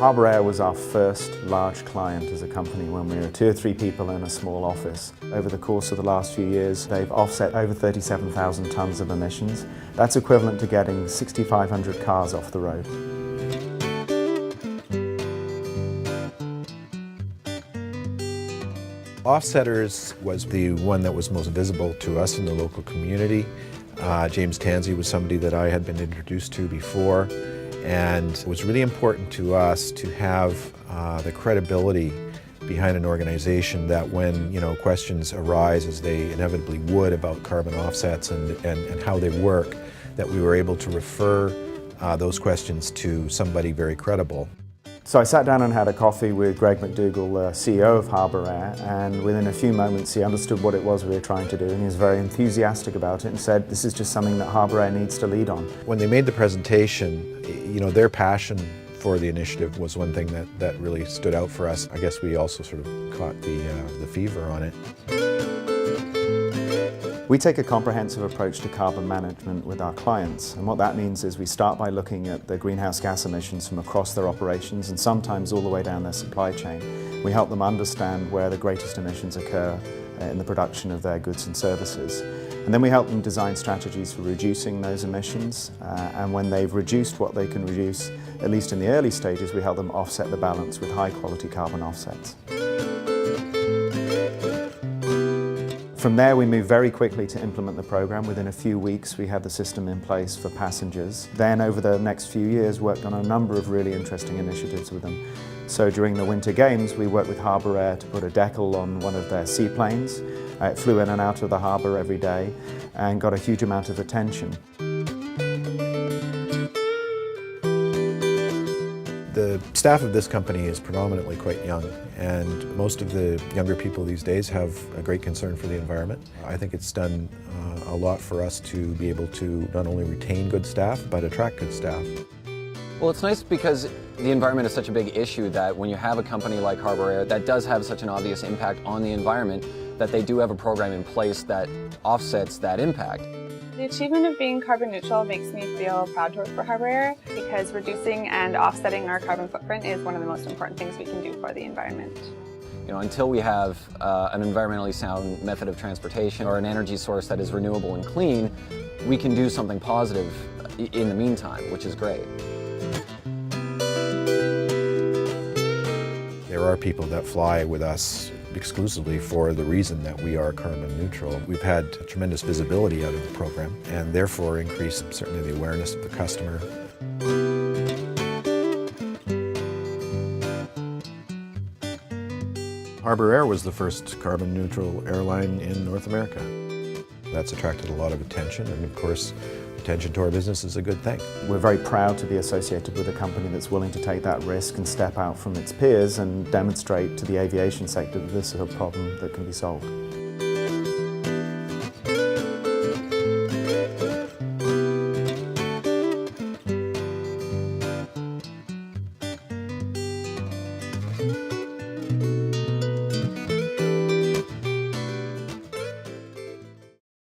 Harbour Air was our first large client as a company when we were 2 or 3 people in a small office. Over the course of the last few years, they've offset over 37,000 tonnes of emissions. That's equivalent to getting 6,500 cars off the road. Offsetters was the one that was most visible to us in the local community. James Tansey was somebody that I had been introduced to before, and it was really important to us to have the credibility behind an organization that when questions arise, as they inevitably would, about carbon offsets and how they work, that we were able to refer those questions to somebody very credible. So I sat down and had a coffee with Greg McDougall, the CEO of Harbour Air, and within a few moments he understood what it was we were trying to do, and he was very enthusiastic about it and said, this is just something that Harbour Air needs to lead on. When they made the presentation, their passion for the initiative was one thing that really stood out for us. I guess we also sort of caught the fever on it. We take a comprehensive approach to carbon management with our clients, and what that means is we start by looking at the greenhouse gas emissions from across their operations and sometimes all the way down their supply chain. We help them understand where the greatest emissions occur in the production of their goods and services. And then we help them design strategies for reducing those emissions, and when they've reduced what they can reduce, at least in the early stages, we help them offset the balance with high quality carbon offsets. From there, we moved very quickly to implement the program. Within a few weeks, we had the system in place for passengers. Then, over the next few years, worked on a number of really interesting initiatives with them. So during the Winter Games, we worked with Harbour Air to put a decal on one of their seaplanes. It flew in and out of the harbour every day and got a huge amount of attention. The staff of this company is predominantly quite young, and most of the younger people these days have a great concern for the environment. I think it's done a lot for us to be able to not only retain good staff, but attract good staff. Well, it's nice because the environment is such a big issue that when you have a company like Harbour Air that does have such an obvious impact on the environment, that they do have a program in place that offsets that impact. The achievement of being carbon neutral makes me feel proud to work for Harbour Air because reducing and offsetting our carbon footprint is one of the most important things we can do for the environment. Until we have an environmentally sound method of transportation or an energy source that is renewable and clean, we can do something positive in the meantime, which is great. There are people that fly with us exclusively for the reason that we are carbon neutral. We've had tremendous visibility out of the program and therefore increased certainly the awareness of the customer. Harbour Air was the first carbon neutral airline in North America. That's attracted a lot of attention, and of course attention to our business is a good thing. We're very proud to be associated with a company that's willing to take that risk and step out from its peers and demonstrate to the aviation sector that this is a problem that can be solved.